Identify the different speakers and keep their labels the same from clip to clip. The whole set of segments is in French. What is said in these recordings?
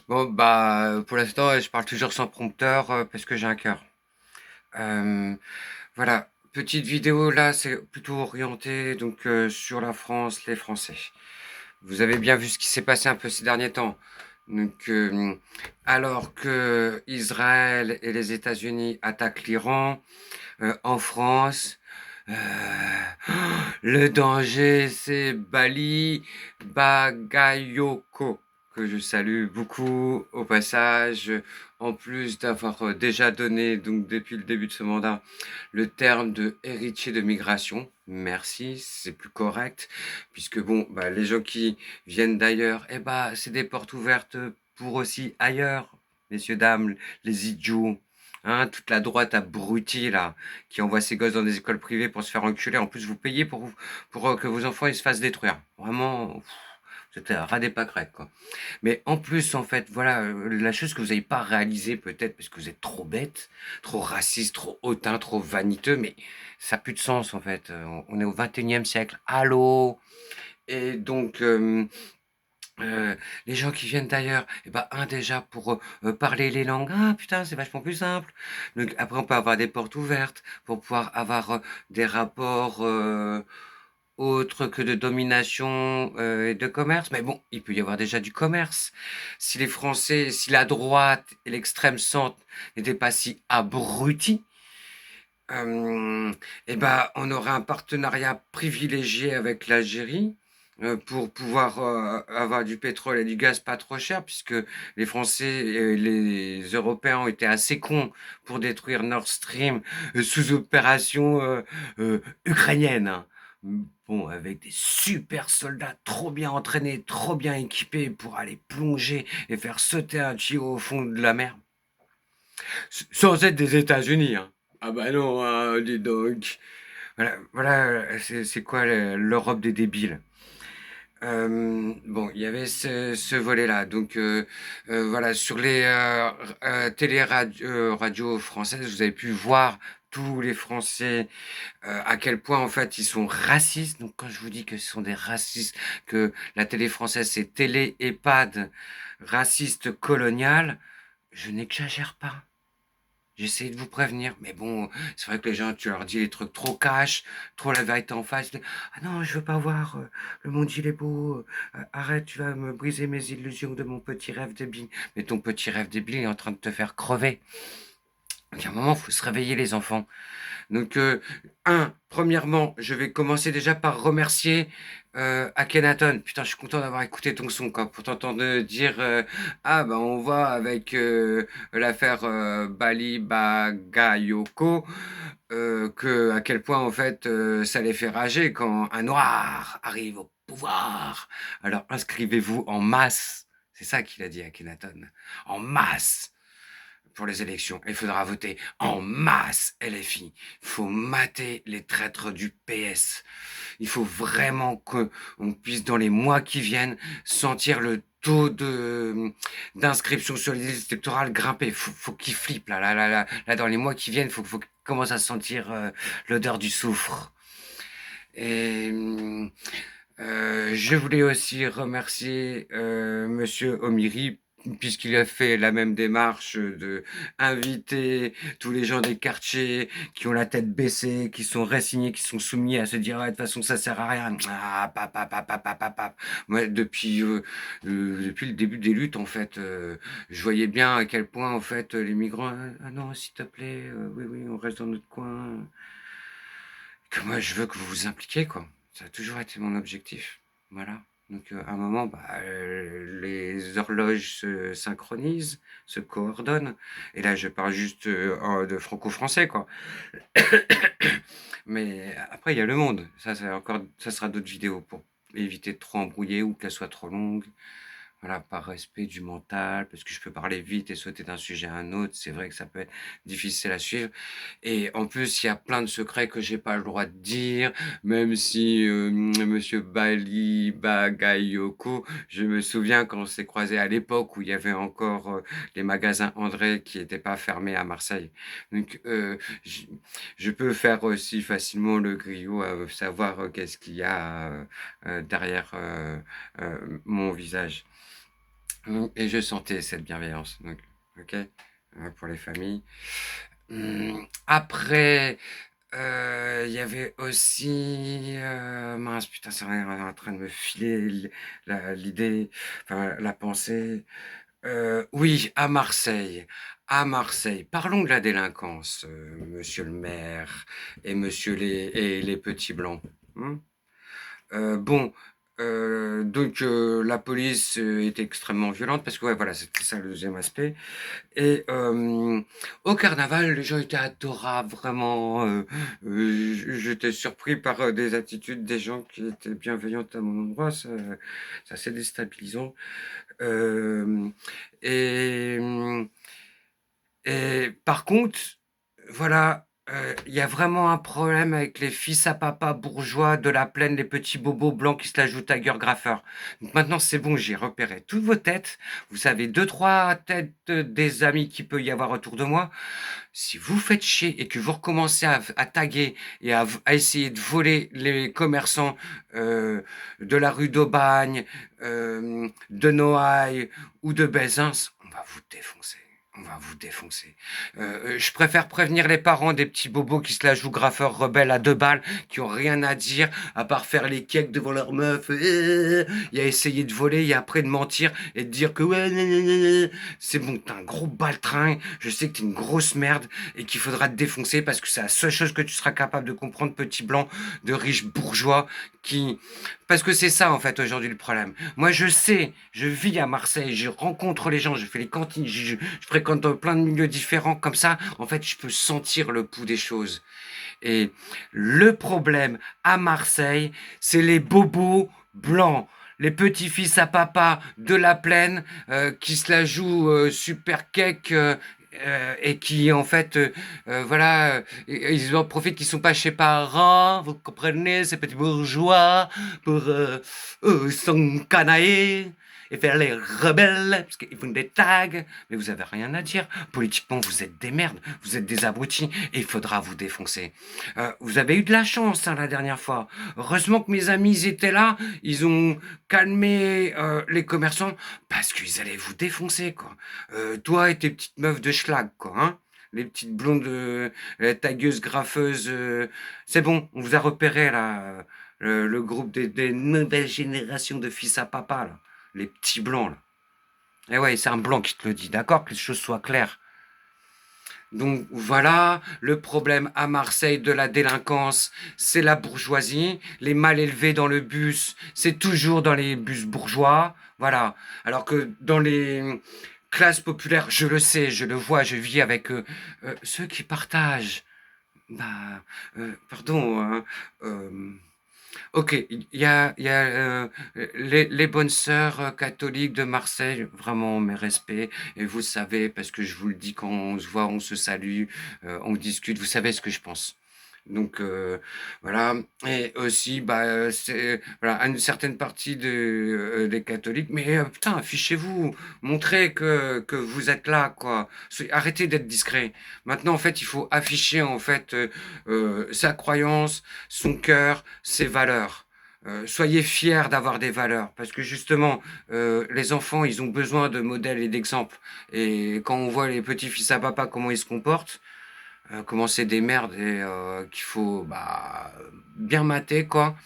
Speaker 1: Bon, bah, pour l'instant, je parle toujours sans prompteur parce que j'ai un cœur. Euh, voilà, petite vidéo là, c'est plutôt orienté donc sur la France, les Français. Vous avez bien vu ce qui s'est passé un peu ces derniers temps. Donc, alors que Israël et les États-Unis attaquent l'Iran, en France, euh, le danger, c'est Bali Bagayoko, que je salue beaucoup au passage, en plus d'avoir déjà donné, donc depuis le début de ce mandat, le terme de héritier de migration. Merci, c'est plus correct, puisque bon, bah, les gens qui viennent d'ailleurs, eh bah, c'est des portes ouvertes pour aussi ailleurs, messieurs, dames, les idiots. Hein, toute la droite abrutie là, qui envoie ses gosses dans des écoles privées pour se faire enculer. En plus, vous payez pour que vos enfants ils se fassent détruire. Vraiment, c'était un ras des pâquerettes, quoi. Mais en plus, en fait, voilà, la chose que vous n'avez pas réalisée peut-être parce que vous êtes trop bête, trop raciste, trop hautain, trop vaniteux, mais ça n'a plus de sens en fait. On est au 21e siècle. Allô? Et donc, les gens qui viennent d'ailleurs, et ben, un déjà pour parler les langues, ah putain, c'est vachement plus simple. Donc, après, on peut avoir des portes ouvertes pour pouvoir avoir des rapports autres que de domination et de commerce. Mais bon, il peut y avoir déjà du commerce. Si les Français, si la droite et l'extrême centre n'étaient pas si abrutis, euh, eh ben, on aurait un partenariat privilégié avec l'Algérie pour pouvoir avoir du pétrole et du gaz pas trop cher, puisque les Français et les Européens ont été assez cons pour détruire Nord Stream sous opération ukrainienne. Hein. Bon, avec des super soldats trop bien entraînés, trop bien équipés pour aller plonger et faire sauter un tuyau au fond de la mer. Sans être des États-Unis, hein. Ah bah non, hein, dis donc. Voilà, voilà c'est quoi l'Europe des débiles. Bon, il y avait ce volet-là. Donc, voilà, sur les radios françaises, vous avez pu voir tous les Français, à quel point, en fait, ils sont racistes. Donc, quand je vous dis que ce sont des racistes, que la télé française, c'est télé EHPAD raciste colonial, je n'exagère pas. J'essaie de vous prévenir, mais bon, c'est vrai que les gens, tu leur dis les trucs trop cash, trop la vérité en face. Ah non, je veux pas voir, le monde il est beau, arrête, tu vas me briser mes illusions de mon petit rêve débile. Mais ton petit rêve débile est en train de te faire crever. Il y a un moment, il faut se réveiller les enfants. Donc, premièrement, je vais commencer déjà par remercier Akhenaton. Putain, je suis content d'avoir écouté ton son, quoi, pour t'entendre dire ah, bah, on voit avec l'affaire Bali Bagayoko que à quel point, en fait, ça les fait rager quand un noir arrive au pouvoir. Alors, inscrivez-vous en masse. C'est ça qu'il a dit Akhenaton. En masse pour les élections. Il faudra voter en masse LFI. Il faut mater les traîtres du PS. Il faut vraiment qu'on puisse, dans les mois qui viennent, sentir le taux d'inscription sur les listes électorales grimper. Faut qu'il flippe là, dans les mois qui viennent, faut qu'il commence à sentir l'odeur du soufre. Et je voulais aussi remercier Monsieur Omiri puisqu'il a fait la même démarche de inviter tous les gens des quartiers qui ont la tête baissée, qui sont résignés, qui sont soumis à se dire ouais, de toute façon ça sert à rien. Ah, pap. Moi, depuis le début des luttes en fait, je voyais bien à quel point en fait les migrants ah non s'il te plaît oui on reste dans notre coin que moi je veux que vous vous impliquiez quoi. Ça a toujours été mon objectif. Voilà. Donc à un moment, bah, les horloges se synchronisent, se coordonnent. Et là, je parle juste de franco-français, quoi. Mais après, il y a le monde. Ça sera d'autres vidéos pour éviter de trop embrouiller ou qu'elles soient trop longues. Voilà, par respect du mental, parce que je peux parler vite et sauter d'un sujet à un autre. C'est vrai que ça peut être difficile à suivre. Et en plus, il y a plein de secrets que j'ai pas le droit de dire, même si Monsieur Bali Bagayoko, je me souviens quand on s'est croisés à l'époque où il y avait encore les magasins André qui n'étaient pas fermés à Marseille. Donc, je peux faire aussi facilement le griot à savoir qu'est-ce qu'il y a derrière mon visage. Et je sentais cette bienveillance, donc OK, pour les familles. Après, il y avait aussi, mince, putain, c'est en train de me filer l'idée, enfin la pensée. Oui, à Marseille. À Marseille. Parlons de la délinquance, monsieur le maire et monsieur les petits blancs. Hein. Bon, donc la police est extrêmement violente parce que ouais, voilà, c'était ça le deuxième aspect. Et au carnaval, les gens étaient adorables, vraiment. J'étais surpris par des attitudes des gens qui étaient bienveillantes à mon endroit. Ça, c'est assez déstabilisant. Euh, et, et par contre, voilà, il y a vraiment un problème avec les fils à papa bourgeois de la plaine, les petits bobos blancs qui se la jouent Tiger Graffeur. Donc maintenant, c'est bon, j'ai repéré toutes vos têtes. Vous savez deux, trois têtes des amis qu'il peut y avoir autour de moi. Si vous faites chier et que vous recommencez à taguer et à essayer de voler les commerçants de la rue d'Aubagne, de Noailles ou de Bézins, on va vous défoncer. On va vous défoncer. Je préfère prévenir les parents des petits bobos qui se la jouent graffeurs rebelles à 2 balles, qui ont rien à dire à part faire les cakes devant leur meuf, et à essayer de voler et après de mentir et de dire que ouais, c'est bon, t'es un gros baltringue, je sais que t'es une grosse merde et qu'il faudra te défoncer parce que c'est la seule chose que tu seras capable de comprendre, petit blanc de riche bourgeois qui... Parce que c'est ça en fait aujourd'hui le problème. Moi je sais, je vis à Marseille, je rencontre les gens, je fais les cantines, je fréquente plein de milieux différents comme ça. En fait je peux sentir le pouls des choses. Et le problème à Marseille, c'est les bobos blancs. Les petits-fils à papa de la plaine qui se la jouent super cake et qui en fait voilà ils en profitent qu'ils sont pas chez parents, vous comprenez, ces petits bourgeois pour s'encanailler et faire les rebelles parce qu'ils font des tags, mais vous avez rien à dire politiquement, vous êtes des merdes, vous êtes des abrutis et il faudra vous défoncer. Vous avez eu de la chance hein, la dernière fois. Heureusement que mes amis étaient là. Ils ont calmé les commerçants parce qu'ils allaient vous défoncer, quoi. Toi et tes petites meufs de schlag, quoi. Hein, les petites blondes tagueuses, graffeuses. C'est bon, on vous a repéré, là. Le groupe des nouvelles générations de fils à papa, là. Les petits blancs, là. Et ouais, c'est un blanc qui te le dit, d'accord? Que les choses soient claires. Donc voilà, le problème à Marseille de la délinquance, c'est la bourgeoisie. Les mal élevés dans le bus, c'est toujours dans les bus bourgeois. Voilà. Alors que dans les classes populaires, je le sais, je le vois, je vis avec ceux qui partagent. Bah, pardon, hein, euh, OK, il y a les bonnes sœurs catholiques de Marseille, vraiment mes respects. Et vous savez, parce que je vous le dis, quand on se voit, on se salue, on discute, vous savez ce que je pense. Donc voilà, et aussi bah, c'est voilà à une certaine partie des catholiques, mais putain, affichez-vous, montrez que vous êtes là, quoi. Arrêtez d'être discret. Maintenant, en fait, il faut afficher en fait sa croyance, son cœur, ses valeurs. Soyez fiers d'avoir des valeurs, parce que justement, les enfants, ils ont besoin de modèles et d'exemples. Et quand on voit les petits fils à papa comment ils se comportent, comment c'est des merdes et qu'il faut bah, bien mater, quoi.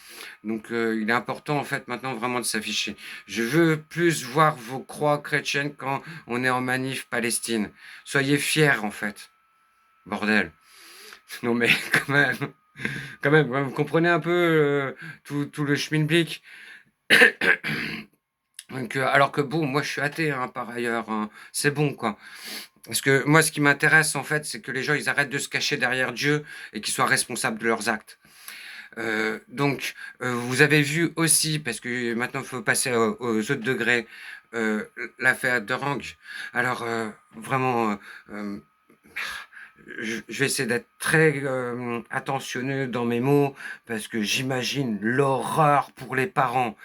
Speaker 1: Donc, il est important, en fait, maintenant, vraiment de s'afficher. Je veux plus voir vos croix chrétiennes quand on est en manif Palestine. Soyez fiers, en fait. Bordel. Non, mais quand même, ouais, vous comprenez un peu tout le schmilblick. Donc, alors que bon, moi je suis athée hein, par ailleurs, hein. C'est bon quoi. Parce que moi ce qui m'intéresse en fait, c'est que les gens ils arrêtent de se cacher derrière Dieu et qu'ils soient responsables de leurs actes. Donc, vous avez vu aussi, parce que maintenant il faut passer aux autres degrés, l'affaire de Rang. Alors, vraiment, je vais essayer d'être très attentionneux dans mes mots parce que j'imagine l'horreur pour les parents.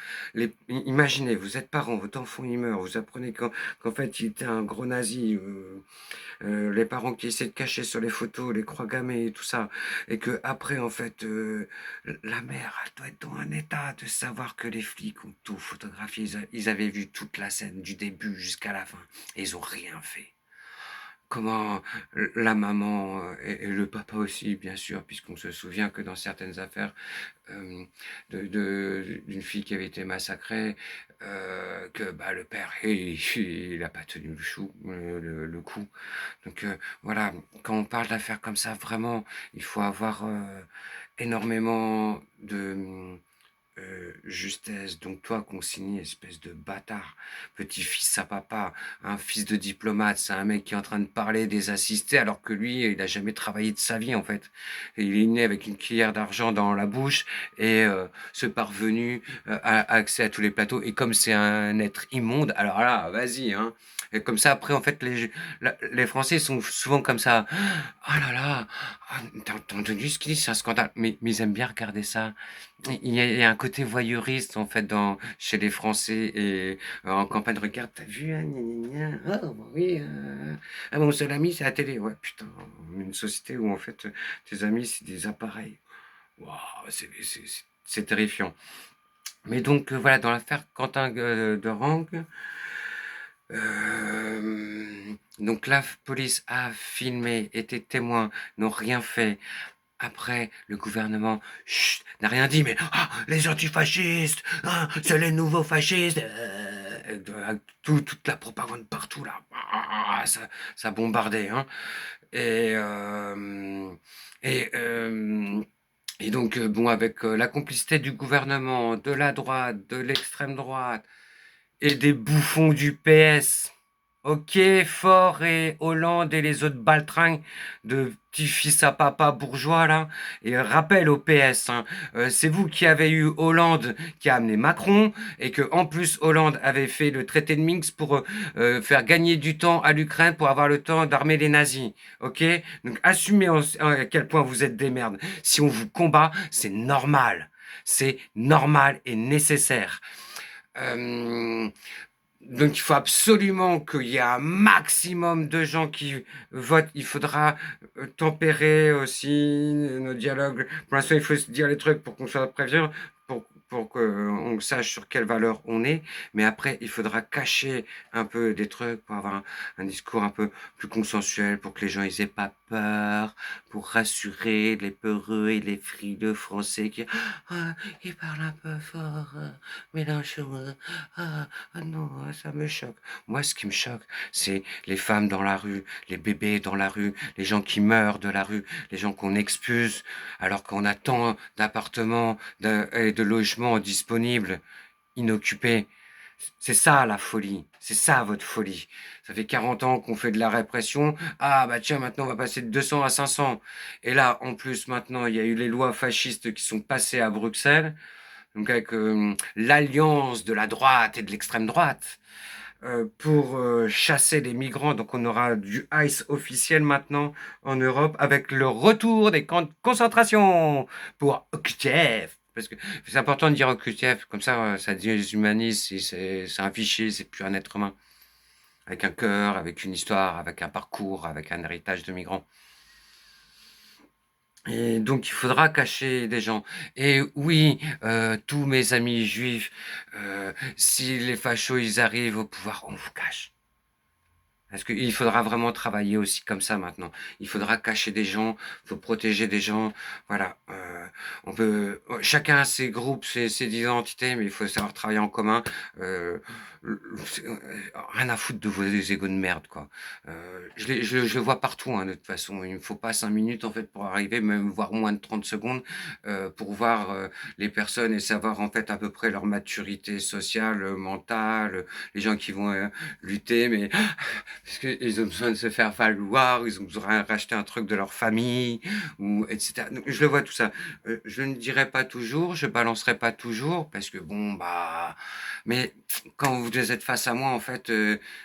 Speaker 1: Imaginez, vous êtes parents, votre enfant il meurt, vous apprenez qu'en fait il était un gros nazi. Les parents qui essaient de cacher sur les photos les croix gammées et tout ça, et que après en fait la mère elle doit être dans un état de savoir que les flics ont tout photographié, ils avaient vu toute la scène du début jusqu'à la fin et ils ont rien fait. Comment la maman et le papa aussi, bien sûr, puisqu'on se souvient que dans certaines affaires euh, d'une fille qui avait été massacrée, que bah, le père, il a pas tenu le chou, le coup. Donc voilà, quand on parle d'affaires comme ça, vraiment, il faut avoir énormément de justesse. Donc toi, consigné, espèce de bâtard, petit-fils à papa, un fils de diplomate, c'est un mec qui est en train de parler des assistés alors que lui, il a jamais travaillé de sa vie en fait. Et il est né avec une cuillère d'argent dans la bouche et ce parvenu a accès à tous les plateaux. Et comme c'est un être immonde, alors là, vas-y, hein. Et comme ça, après, en fait, les Français sont souvent comme ça. Ah là là, t'as entendu ce qu'il dit, c'est un scandale. Mais ils aiment bien regarder ça. Il y a un côté voyeuriste en fait chez les Français et en campagne. Regarde, t'as vu, hein, gna, gna, gna. Oh, bah oui, ah, mon seul ami, c'est la télé. Ouais, putain, une société où en fait tes amis, c'est des appareils. Waouh, c'est terrifiant. Mais donc voilà, dans l'affaire Quentin de Rang, donc la police a filmé, été témoin, n'ont rien fait. Après, le gouvernement chut, n'a rien dit, mais ah, les antifascistes, ah, c'est les nouveaux fascistes, toute la propagande partout là, ah, ça bombardait, hein. Et euh, et euh, et donc bon, avec la complicité du gouvernement, de la droite, de l'extrême droite et des bouffons du PS. Ok, Faure et Hollande et les autres baltringues de petits-fils à papa bourgeois là. Et rappel au PS, hein, c'est vous qui avez eu Hollande qui a amené Macron et que en plus Hollande avait fait le traité de Minsk pour faire gagner du temps à l'Ukraine pour avoir le temps d'armer les nazis. Ok, donc assumez à quel point vous êtes des merdes. Si on vous combat, c'est normal. C'est normal et nécessaire. Euh, donc il faut absolument qu'il y ait un maximum de gens qui votent. Il faudra tempérer aussi nos dialogues. Pour l'instant, il faut se dire les trucs pour qu'on soit prévenu, pour qu'on sache sur quelle valeur on est. Mais après, il faudra cacher un peu des trucs pour avoir un discours un peu plus consensuel, pour que les gens ils aient pas peur, pour rassurer les peureux et les frileux français qui ah, ils parlent un peu fort, Mélenchon. Ah, ah non, ça me choque. Moi, ce qui me choque, c'est les femmes dans la rue, les bébés dans la rue, les gens qui meurent de la rue, les gens qu'on expulse alors qu'on a tant d'appartements et de logements disponibles, inoccupés. C'est ça la folie, c'est ça votre folie. Ça fait 40 ans qu'on fait de la répression. Ah bah tiens, maintenant on va passer de 200 à 500. Et là, en plus, maintenant, il y a eu les lois fascistes qui sont passées à Bruxelles donc avec l'alliance de la droite et de l'extrême droite, pour chasser les migrants. Donc on aura du ICE officiel maintenant en Europe avec le retour des camps de concentration pour Kiev. Parce que c'est important de dire Kiev, comme ça déshumanise, c'est un fichier, c'est plus un être humain. Avec un cœur, avec une histoire, avec un parcours, avec un héritage de migrants. Et donc il faudra cacher des gens. Et oui, tous mes amis juifs, si les fachos ils arrivent au pouvoir, on vous cache. Parce qu'il faudra vraiment travailler aussi comme ça maintenant. Il faudra cacher des gens, il faut protéger des gens. Voilà. On peut, chacun a ses groupes, ses identités, mais il faut savoir travailler en commun. Euh, Rien à foutre de vos égos de merde, quoi. Je le vois partout, hein, de toute façon. Il ne faut pas 5 minutes, en fait, pour arriver, même voire moins de 30 secondes, pour voir les personnes et savoir, en fait, à peu près leur maturité sociale, mentale, les gens qui vont lutter, mais Parce qu'ils ont besoin de se faire valoir, ils ont besoin de racheter un truc de leur famille, ou etc. Donc, je le vois tout ça. Je ne dirai pas toujours, je balancerai pas toujours, parce que bon, bah... Mais quand vous êtes face à moi, en fait,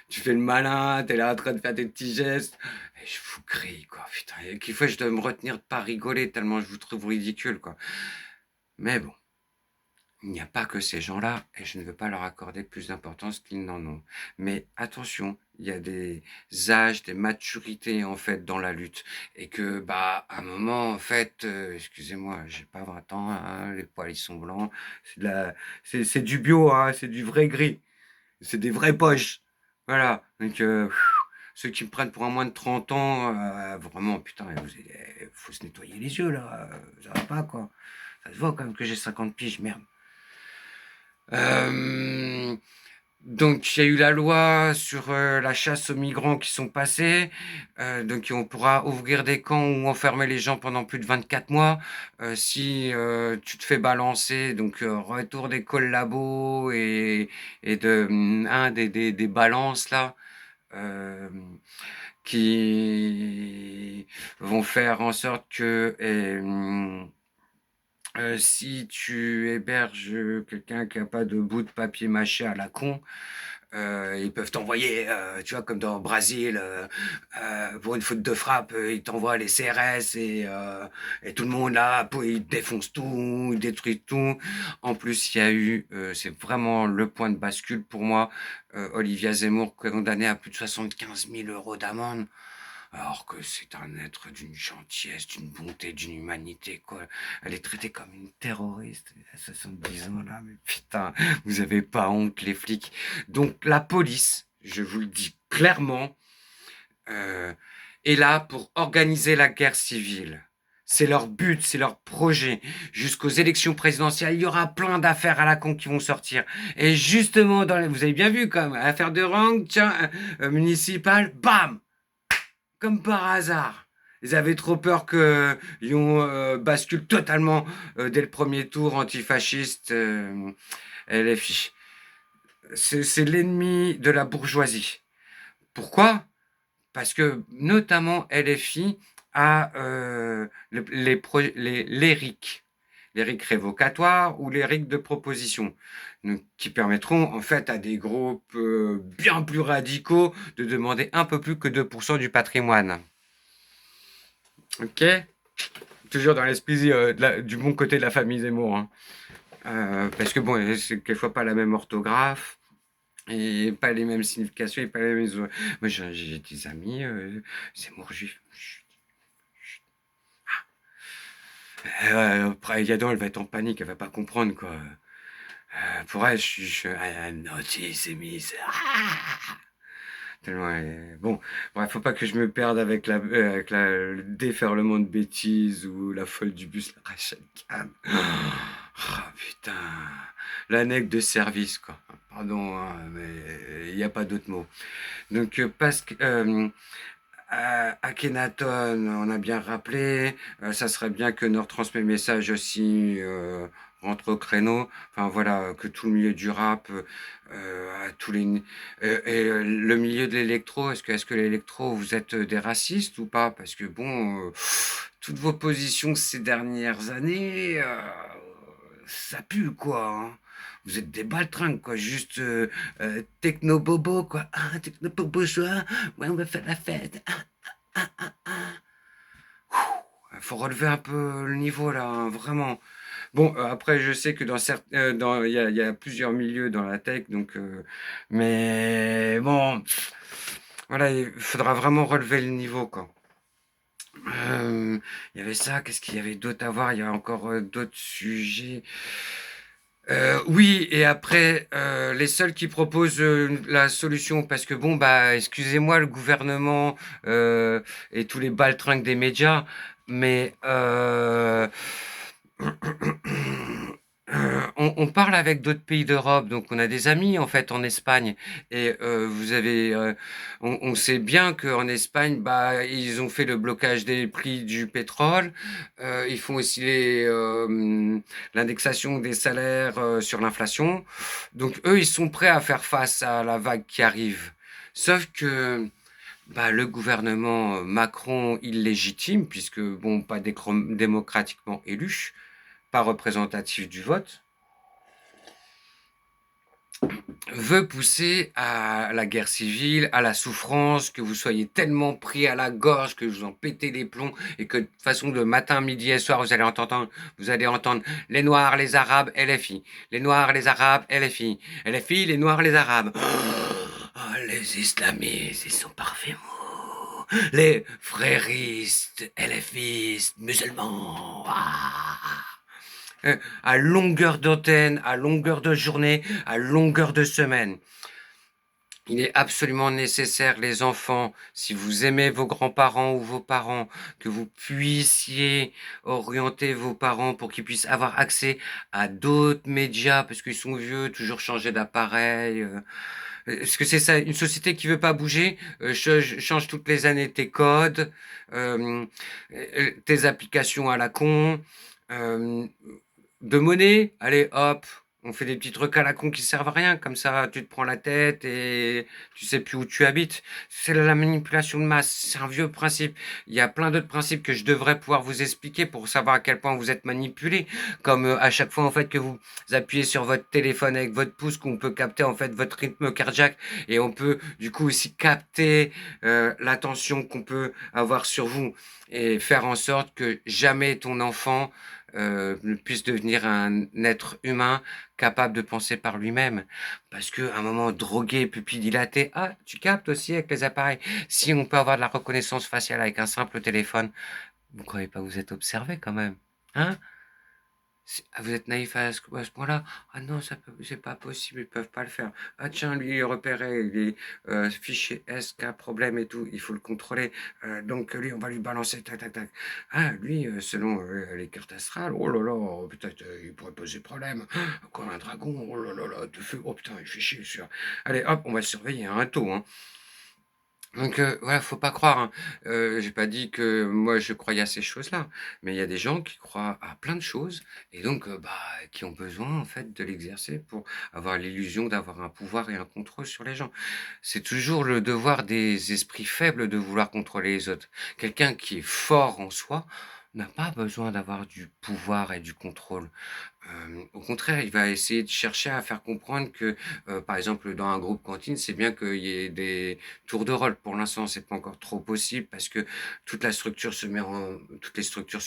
Speaker 1: tu fais le malin, t'es là en train de faire des petits gestes, et je vous crie, quoi, putain. Et quelquefois, je dois me retenir de pas rigoler, tellement je vous trouve ridicule, quoi. Mais bon. Il n'y a pas que ces gens-là, et je ne veux pas leur accorder plus d'importance qu'ils n'en ont. Mais attention, il y a des âges, des maturités en fait dans la lutte, et que bah à un moment en fait, excusez-moi, j'ai pas 20 ans, hein, les poils ils sont blancs, c'est du bio, hein, c'est du vrai gris, c'est des vraies poches, voilà. Donc ceux qui me prennent pour un moins de 30 ans, vraiment putain, faut se nettoyer les yeux là, ça va pas quoi. Ça se voit quand même que j'ai 50 piges, merde. Euh, donc, il y a eu la loi sur la chasse aux migrants qui sont passées. Donc, on pourra ouvrir des camps ou enfermer les gens pendant plus de 24 mois. Si tu te fais balancer, donc retour des collabos et de des balances là. euh, qui vont faire en sorte que si tu héberges quelqu'un qui a pas de bout de papier mâché à la con, ils peuvent t'envoyer, tu vois, comme dans le Brésil, pour une faute de frappe, ils t'envoient les CRS et tout le monde là, ils défoncent tout, ils détruisent tout. En plus, il y a eu, c'est vraiment le point de bascule pour moi, Olivia Zemmour condamnée à plus de 75 000 euros d'amende. Alors que c'est un être d'une gentillesse, d'une bonté, d'une humanité, quoi. Elle est traitée comme une terroriste à 70 ans, là. Mais putain, vous avez pas honte, les flics. Donc, la police, je vous le dis clairement, euh, est là pour organiser la guerre civile. C'est leur but, c'est leur projet. Jusqu'aux élections présidentielles, il y aura plein d'affaires à la con qui vont sortir. Et justement, vous avez bien vu, comme affaire de rang, tiens, municipale, bam, comme par hasard. Ils avaient trop peur que Lyon bascule totalement dès le premier tour antifasciste LFI. C'est l'ennemi de la bourgeoisie. Pourquoi? Parce que notamment LFI a les RIC, les RIC révocatoires ou les RIC de proposition, donc, qui permettront en fait à des groupes bien plus radicaux de demander un peu plus que 2% du patrimoine. Ok, toujours dans l'esprit du bon côté de la famille Zemmour. Hein. Parce que bon, c'est quelquefois pas la même orthographe et pas les mêmes significations et pas les mêmes. Moi, j'ai des amis Zemmour juif. Après, Yadon, elle va être en panique, elle va pas comprendre quoi. Pour elle, je suis un antisémite. Tellement, bon, bref, faut pas que je me perde avec le déferlement de bêtises ou la folle du bus, la Rachel Kahn. Oh, putain, l'anecdote de service, quoi. Pardon, hein, mais il n'y a pas d'autre mot. Donc, parce que Akhenaton, on a bien rappelé, ça serait bien que Nord transmet message aussi rentre au créneau. Enfin voilà, que tout le milieu du rap, à tous les le milieu de l'électro, est-ce que l'électro, vous êtes des racistes ou pas? Parce que bon, toutes vos positions ces dernières années, ça pue quoi. Hein. Vous êtes des baltringues, quoi, juste techno-bobo, quoi. Ah, techno-bobo, ouais, on va faire la fête. Il faut relever un peu le niveau, là, hein, vraiment. Bon, après, je sais que dans certains, il y a plusieurs milieux dans la tech, donc, mais bon, voilà, il faudra vraiment relever le niveau, quoi. Il y avait ça, qu'est-ce qu'il y avait d'autre à voir? Il y a encore d'autres sujets. Oui, et après, les seuls qui proposent la solution, parce que bon, bah, excusez-moi, le gouvernement et tous les baltringues des médias, mais on parle avec d'autres pays d'Europe, donc on a des amis en fait en Espagne, et on sait bien qu'en Espagne, bah, ils ont fait le blocage des prix du pétrole, ils font aussi l'indexation des salaires sur l'inflation, donc eux, ils sont prêts à faire face à la vague qui arrive. Sauf que Bah, le gouvernement, Macron illégitime puisque bon, pas démocratiquement élu, pas représentatif du vote, veut pousser à la guerre civile, à la souffrance, que vous soyez tellement pris à la gorge, que vous en pétez les plombs, et que de toute façon, de matin, midi et soir, vous allez entendre les Noirs, les Arabes, LFI. Les Noirs, les Arabes, LFI. LFI, les Noirs, les Arabes. Oh, les islamistes, ils sont parfaits mots. Les fréristes, LFistes, musulmans. À longueur d'antenne, à longueur de journée, à longueur de semaine. Il est absolument nécessaire, les enfants, si vous aimez vos grands-parents ou vos parents, que vous puissiez orienter vos parents pour qu'ils puissent avoir accès à d'autres médias, parce qu'ils sont vieux, toujours changer d'appareil. Est-ce que c'est ça, une société qui veut pas bouger, change toutes les années tes codes, tes applications à la con, euh, de monnaie, allez hop, on fait des petits trucs à la con qui servent à rien, comme ça tu te prends la tête et tu sais plus où tu habites. C'est la manipulation de masse, c'est un vieux principe. Il y a plein d'autres principes que je devrais pouvoir vous expliquer pour savoir à quel point vous êtes manipulé, comme à chaque fois en fait que vous appuyez sur votre téléphone avec votre pouce, qu'on peut capter en fait votre rythme cardiaque et on peut du coup aussi capter l'attention qu'on peut avoir sur vous et faire en sorte que jamais ton enfant puisse devenir un être humain capable de penser par lui-même. Parce qu'à un moment, drogué, pupille dilatée, ah, tu captes aussi avec les appareils. Si on peut avoir de la reconnaissance faciale avec un simple téléphone, vous ne croyez pas que vous êtes observé quand même? Hein? Vous êtes naïf à ce point-là? Ah non, c'est pas possible, ils peuvent pas le faire. Ah tiens, lui, il est repéré, il est fiché S, K, problème et tout, il faut le contrôler. Donc lui, on va lui balancer, tac, tac, tac. Ah, lui, selon les cartes astrales, oh là là, peut-être il pourrait poser problème. Comme un dragon, oh là là là, de feu, oh putain, il fait chier, sûr. Allez, hop, on va le surveiller, un taux, hein. Donc voilà, faut pas croire, hein. J'ai pas dit que moi je croyais à ces choses-là, mais il y a des gens qui croient à plein de choses et donc bah, qui ont besoin en fait de l'exercer pour avoir l'illusion d'avoir un pouvoir et un contrôle sur les gens. C'est toujours le devoir des esprits faibles de vouloir contrôler les autres. Quelqu'un qui est fort en soi n'a pas besoin d'avoir du pouvoir et du contrôle. Au contraire, il va essayer de chercher à faire comprendre que, par exemple, dans un groupe cantine, c'est bien qu'il y ait des tours de rôle. Pour l'instant, c'est pas encore trop possible parce que toutes les structures se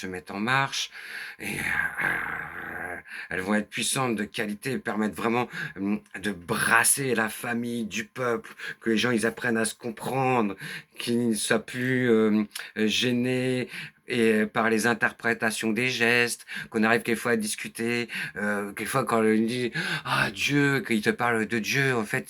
Speaker 1: mettent en marche et elles vont être puissantes, de qualité, et permettre vraiment de brasser la famille du peuple, que les gens ils apprennent à se comprendre, qu'ils ne soient plus gênés et par les interprétations des gestes, qu'on arrive quelquefois à discuter, quelquefois quand on dit ah Dieu, qu'il te parle de Dieu, en fait,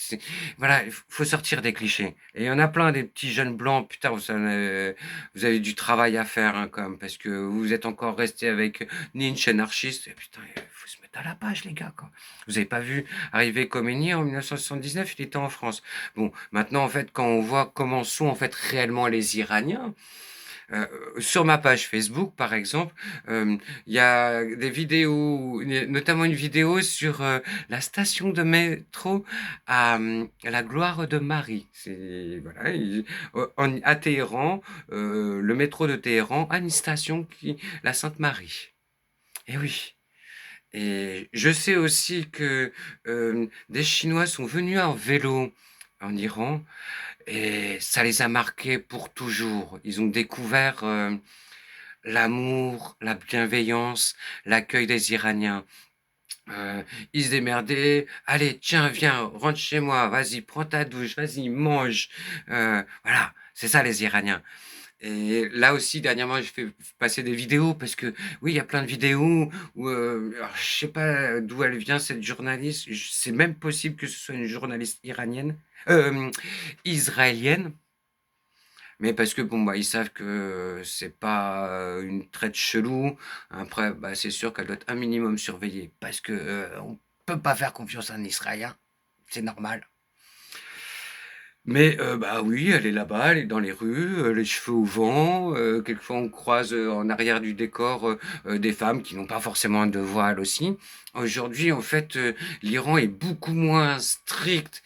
Speaker 1: voilà, il faut sortir des clichés. Et il y en a plein des petits jeunes blancs, putain, vous avez du travail à faire hein, quand même, parce que vous êtes encore resté avec Nietzsche anarchiste, et putain, il faut se mettre à la page les gars, quoi. Vous avez pas vu arriver Khomeini en 1979, il était en France. Bon, maintenant en fait, quand on voit comment sont en fait réellement les Iraniens, euh, sur ma page Facebook, par exemple, il y a des vidéos, notamment une vidéo sur la station de métro à la Gloire de Marie. C'est voilà, à Téhéran, le métro de Téhéran a une station qui, la Sainte-Marie. Et oui. Et je sais aussi que des Chinois sont venus en vélo en Iran et ça les a marqués pour toujours. Ils ont découvert l'amour, la bienveillance, l'accueil des Iraniens. Ils se démerdaient. Allez, tiens, viens, rentre chez moi. Vas-y, prends ta douche. Vas-y, mange. Voilà, c'est ça les Iraniens. Et là aussi, dernièrement, j'ai fait passer des vidéos parce que oui, il y a plein de vidéos où alors, je sais pas d'où elle vient cette journaliste. C'est même possible que ce soit une journaliste iranienne, euh, israélienne. Mais parce que bon bah ils savent que c'est pas une traite chelou. Après bah c'est sûr qu'elle doit être un minimum surveillée parce que on peut pas faire confiance à un Israélien, c'est normal. Mais bah oui, elle est là-bas, elle est dans les rues, les cheveux au vent. Quelquefois on croise en arrière du décor des femmes qui n'ont pas forcément de voile aussi. Aujourd'hui en fait l'Iran est beaucoup moins strict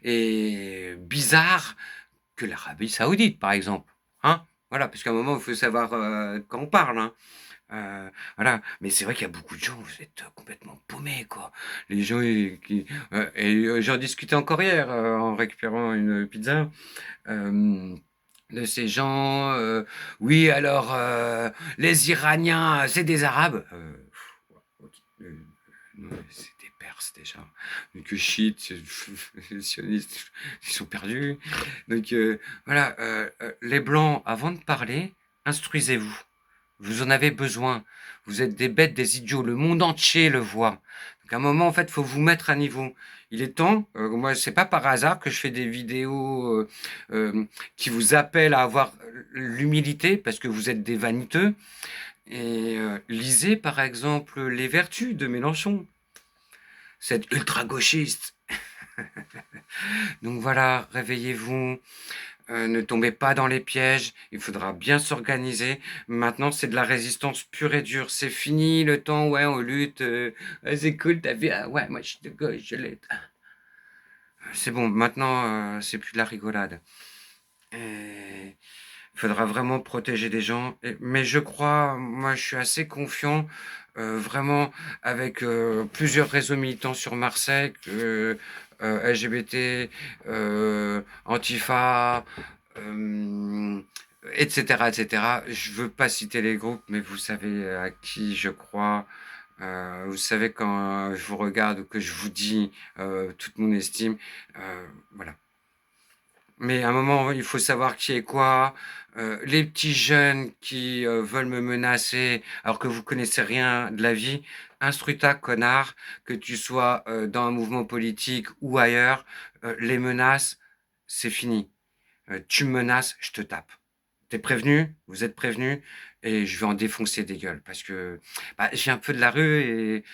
Speaker 1: et bizarre que l'Arabie Saoudite, par exemple. Hein? Voilà, parce qu'à un moment, il faut savoir quand on parle. Hein. Voilà, mais c'est vrai qu'il y a beaucoup de gens, vous êtes complètement paumés, quoi. Les gens, j'en discutais encore hier en récupérant une pizza. euh, de ces gens, oui, alors, les Iraniens, c'est des Arabes. Ok, non, c'est des Perses déjà. Donc, chiites, les sionistes, ils sont perdus. Donc, voilà, les Blancs, avant de parler, instruisez-vous. Vous en avez besoin. Vous êtes des bêtes, des idiots. Le monde entier le voit. Donc à un moment, en fait, il faut vous mettre à niveau. Il est temps. Moi, c'est pas par hasard que je fais des vidéos qui vous appellent à avoir l'humilité, parce que vous êtes des vaniteux. Et lisez, par exemple, Les Vertus de Mélenchon. Cet ultra-gauchiste. Donc voilà, réveillez-vous. Ne tombez pas dans les pièges, il faudra bien s'organiser. Maintenant, c'est de la résistance pure et dure. C'est fini le temps, ouais, on lutte. C'est cool, t'as vu, ah, ouais, moi je suis de gauche, je l'ai. C'est bon, maintenant, c'est plus de la rigolade. Il faudra vraiment protéger des gens. Mais je crois, moi je suis assez confiant, vraiment, avec plusieurs réseaux militants sur Marseille, LGBT, Antifa, euh, etc., etc. Je veux pas citer les groupes, mais vous savez à qui je crois. Vous savez quand je vous regarde ou que je vous dis toute mon estime. Voilà. Mais à un moment, il faut savoir qui est quoi. Les petits jeunes qui veulent me menacer alors que vous connaissez rien de la vie, instruis-ta, connard, que tu sois dans un mouvement politique ou ailleurs, les menaces, c'est fini. Tu me menaces, je te tape. T'es prévenu, vous êtes prévenu, et je vais en défoncer des gueules parce que bah, j'ai un peu de la rue et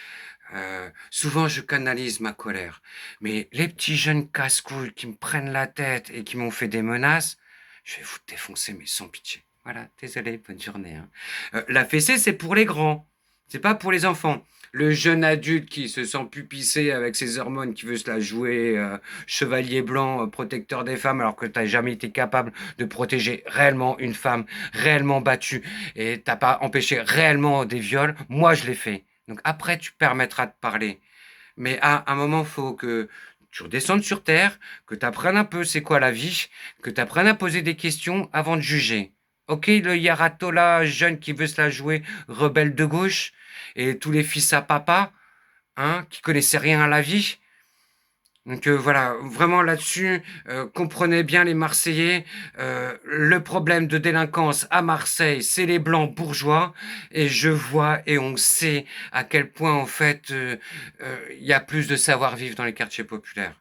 Speaker 1: souvent je canalise ma colère. Mais les petits jeunes casse-couilles qui me prennent la tête et qui m'ont fait des menaces, je vais vous défoncer mais sans pitié. Voilà, désolé, bonne journée. Hein. La fessée, c'est pour les grands, c'est pas pour les enfants. Le jeune adulte qui se sent pupissé avec ses hormones, qui veut se la jouer chevalier blanc, protecteur des femmes, alors que t'as jamais été capable de protéger réellement une femme, réellement battue, et t'as pas empêché réellement des viols, moi je l'ai fait. Donc après, tu permettras de parler. Mais à un moment, il faut que tu redescendes sur Terre, que tu apprennes un peu c'est quoi la vie, que tu apprennes à poser des questions avant de juger. Ok, le Yaratola jeune qui veut se la jouer rebelle de gauche, et tous les fils à papa, hein, qui connaissaient rien à la vie, donc voilà, vraiment là-dessus, comprenez bien les Marseillais. Le problème de délinquance à Marseille, c'est les blancs bourgeois. Et je vois et on sait à quel point en fait il y a plus de savoir-vivre dans les quartiers populaires.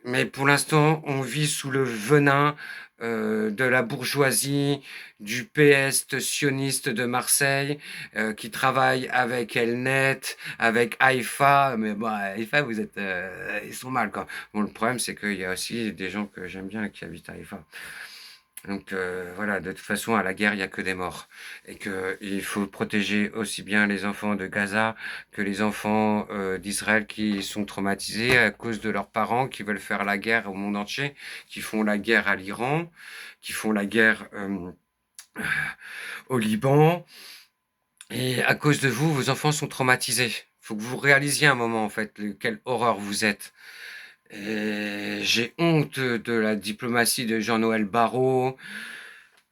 Speaker 1: Mais pour l'instant, on vit sous le venin de la bourgeoisie, du PS sioniste de Marseille, qui travaille avec Elnet, avec Haïfa. Mais bon, Haïfa, vous êtes, ils sont mal, quoi. Bon, le problème, c'est qu'il y a aussi des gens que j'aime bien qui habitent à Haïfa. Donc voilà, de toute façon, à la guerre, il n'y a que des morts. Et qu'il faut protéger aussi bien les enfants de Gaza que les enfants d'Israël qui sont traumatisés à cause de leurs parents qui veulent faire la guerre au monde entier, qui font la guerre à l'Iran, qui font la guerre au Liban. Et à cause de vous, vos enfants sont traumatisés. Il faut que vous réalisiez un moment, en fait, quelle horreur vous êtes. Et j'ai honte de la diplomatie de Jean-Noël Barrot,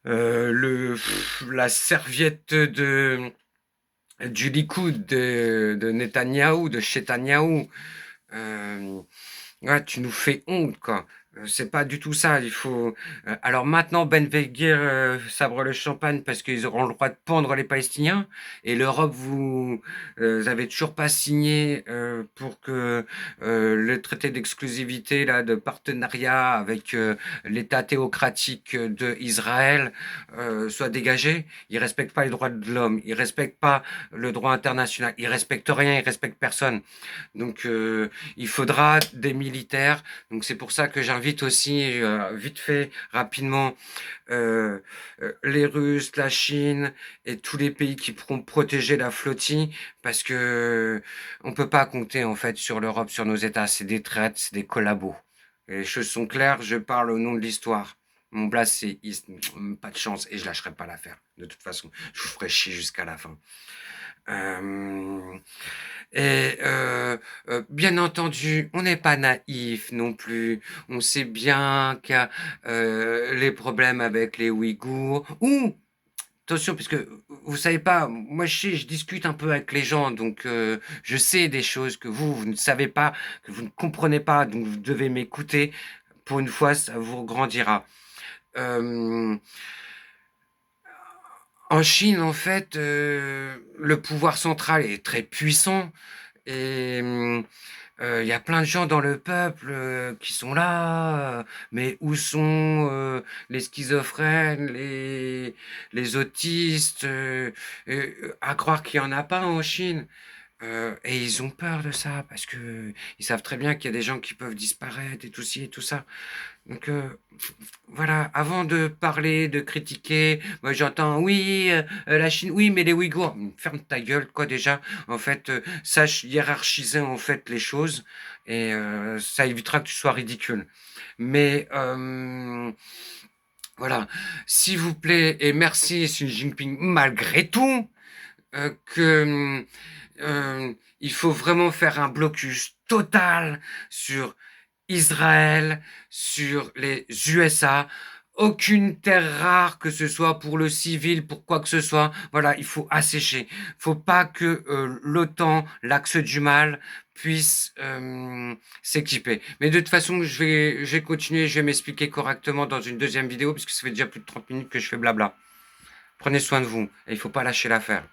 Speaker 1: la serviette du Likoud de Netanyahou, de Chetanyahou. Euh, ouais, tu nous fais honte, quoi. C'est pas du tout ça. Il faut. Alors maintenant, Ben Gvir sabre le champagne parce qu'ils auront le droit de pendre les Palestiniens. Et l'Europe, vous avez toujours pas signé pour que le traité d'exclusivité là, de partenariat avec l'État théocratique de Israël soit dégagé. Ils respectent pas les droits de l'homme. Ils respectent pas le droit international. Ils respectent rien. Ils respectent personne. Donc il faudra des militaires. Donc c'est pour ça que j'invite aussi, vite fait, rapidement, les Russes, la Chine et tous les pays qui pourront protéger la flottille, parce que on peut pas compter en fait sur l'Europe, sur nos États. C'est des traites, c'est des collabos. Et les choses sont claires, je parle au nom de l'histoire. Mon blast, c'est East, pas de chance, et je lâcherai pas l'affaire, de toute façon. Je vous ferai chier jusqu'à la fin. Euh, bien entendu, on n'est pas naïf non plus. On sait bien qu'il y a les problèmes avec les Ouïghours. Ou, attention, parce que vous savez pas, moi je sais, je discute un peu avec les gens, donc je sais des choses que vous ne savez pas, que vous ne comprenez pas, donc vous devez m'écouter. Pour une fois, ça vous grandira. Euh, En Chine, en fait, le pouvoir central est très puissant et il y a plein de gens dans le peuple qui sont là, mais où sont les schizophrènes, les autistes, à croire qu'il n'y en a pas en Chine. Et ils ont peur de ça parce que ils savent très bien qu'il y a des gens qui peuvent disparaître et tout ci et tout ça. Donc voilà, avant de parler, de critiquer, moi j'entends oui, la Chine, oui, mais les Ouïghours, ferme ta gueule, quoi déjà. En fait, sache hiérarchiser en fait les choses et ça évitera que tu sois ridicule. Mais voilà, s'il vous plaît, et merci Xi Jinping, malgré tout, que il faut vraiment faire un blocus total sur Israël, sur les USA, aucune terre rare, que ce soit pour le civil, pour quoi que ce soit. Voilà, il faut assécher. Faut pas que l'OTAN, l'axe du mal, puisse s'équiper. Mais de toute façon, je vais continuer, je vais m'expliquer correctement dans une deuxième vidéo, puisque ça fait déjà plus de 30 minutes que je fais blabla. Prenez soin de vous, et il faut pas lâcher l'affaire.